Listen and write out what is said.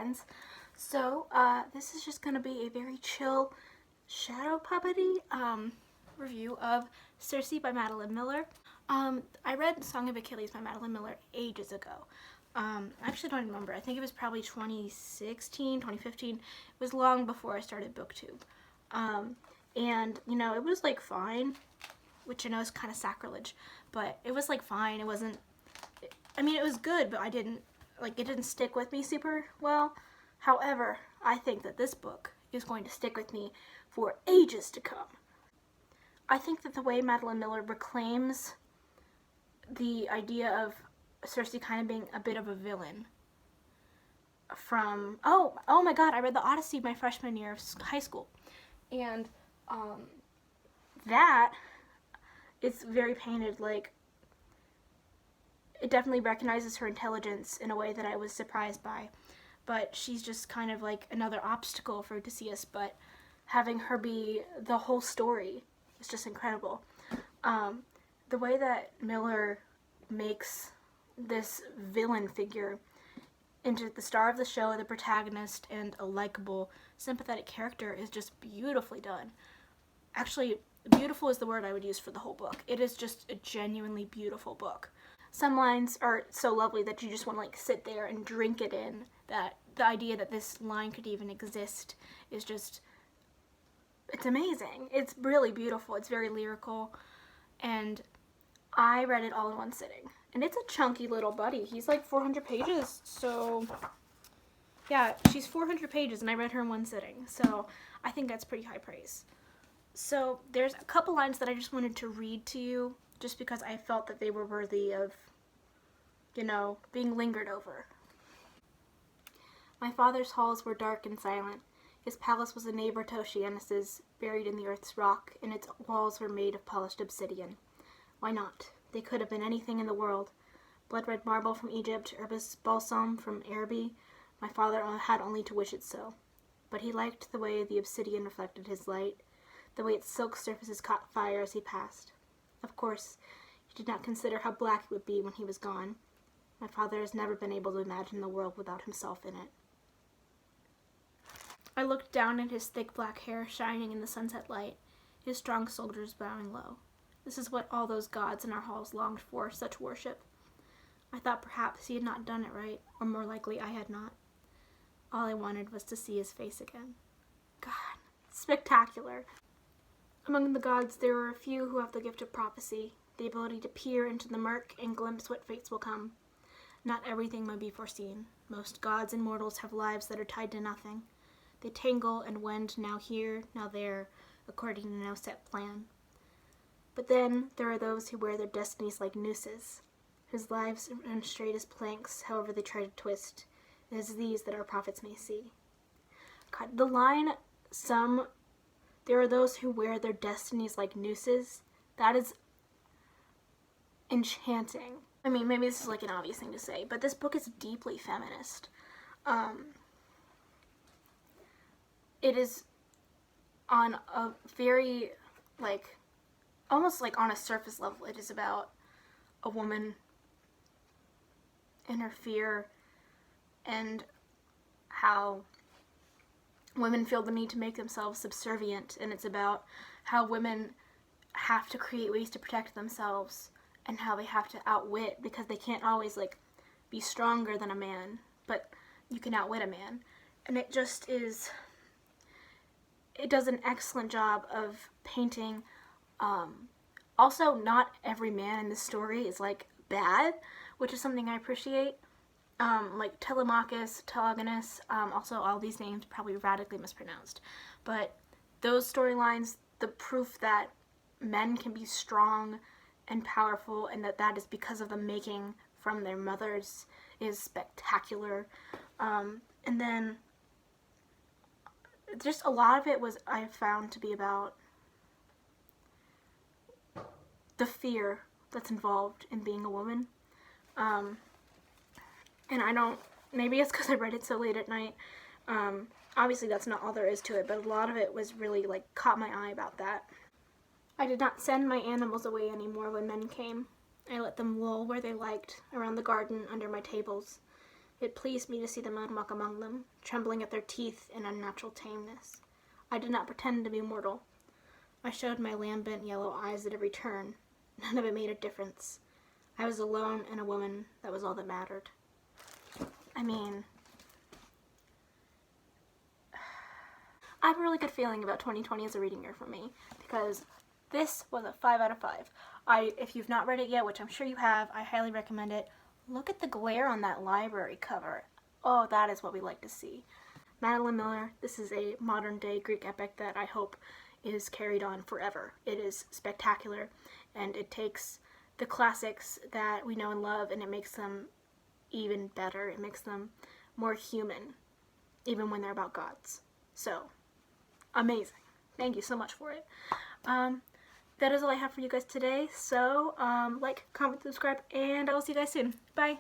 friends. So this is just going to be a very chill shadow puppety review of Circe by Madeline Miller. I read Song of Achilles by Madeline Miller ages ago. I actually don't remember. I think it was probably 2016, 2015. It was long before I started BookTube. And, you know, it was like fine, which I know is kind of sacrilege, but it was like fine. It wasn't, I mean, it was good, but it didn't stick with me super well. However, I think that this book is going to stick with me for ages to come. I think that the way Madeline Miller reclaims the idea of Circe kind of being a bit of a villain from, oh my god, I read the Odyssey my freshman year of high school, and that is very painted, like, it definitely recognizes her intelligence in a way that I was surprised by, but she's just kind of like another obstacle for Odysseus, but having her be the whole story is just incredible. The way that Miller makes this villain figure into the star of the show, the protagonist, and a likable, sympathetic character is just beautifully done. Actually, beautiful is the word I would use for the whole book. It is just a genuinely beautiful book. Some lines are so lovely that you just want to like sit there and drink it in. That the idea that this line could even exist is just, it's amazing. It's really beautiful. It's very lyrical, and I read it all in one sitting. And it's a chunky little buddy. He's like 400 pages, so yeah, she's 400 pages and I read her in one sitting, so I think that's pretty high praise. So there's a couple lines that I just wanted to read to you, just because I felt that they were worthy of, you know, being lingered over. My father's halls were dark and silent. His palace was a neighbor to Oceanus's, buried in the earth's rock, and its walls were made of polished obsidian. Why not? They could have been anything in the world. Blood-red marble from Egypt, herbis balsam from Araby. My father had only to wish it so. But he liked the way the obsidian reflected his light, the way its silk surfaces caught fire as he passed. Of course, he did not consider how black it would be when he was gone. My father has never been able to imagine the world without himself in it. I looked down at his thick black hair shining in the sunset light, his strong shoulders bowing low. This is what all those gods in our halls longed for, such worship. I thought perhaps he had not done it right, or more likely I had not. All I wanted was to see his face again. God, spectacular. Among the gods, there are a few who have the gift of prophecy, the ability to peer into the murk and glimpse what fates will come. Not everything may be foreseen. Most gods and mortals have lives that are tied to nothing. They tangle and wend now here, now there, according to no set plan. But then there are those who wear their destinies like nooses, whose lives run straight as planks, however they try to twist. It is these that our prophets may see. God, the line, there are those who wear their destinies like nooses, that is enchanting. I mean, maybe this is like an obvious thing to say, but this book is deeply feminist. It is on a very, like, almost like on a surface level, it is about a woman and her fear and how women feel the need to make themselves subservient, and it's about how women have to create ways to protect themselves and how they have to outwit, because they can't always like be stronger than a man, but you can outwit a man. And it just is, it does an excellent job of painting. Also, not every man in this story is like bad, which is something I appreciate. Like Telemachus, Telegonus, also all these names probably radically mispronounced, but those storylines, the proof that men can be strong and powerful, and that is because of the making from their mothers, is spectacular. And then just a lot of it was, I found to be about the fear that's involved in being a woman. And I don't, maybe it's because I read it so late at night. Obviously that's not all there is to it, but a lot of it was really like caught my eye about that. I did not send my animals away anymore when men came. I let them loll where they liked, around the garden, under my tables. It pleased me to see the mud walk among them, trembling at their teeth in unnatural tameness. I did not pretend to be mortal. I showed my lambent yellow eyes at every turn. None of it made a difference. I was alone and a woman. That was all that mattered. I mean, I have a really good feeling about 2020 as a reading year for me, because this was a 5 out of 5. If you've not read it yet, which I'm sure you have, I highly recommend it. Look at the glare on that library cover. Oh, that is what we like to see. Madeline Miller, this is a modern day Greek epic that I hope is carried on forever. It is spectacular, and it takes the classics that we know and love and it makes them even better. It makes them more human, even when they're about gods. So, amazing. Thank you so much for it. That is all I have for you guys today. So, like, comment, subscribe, and I will see you guys soon. Bye!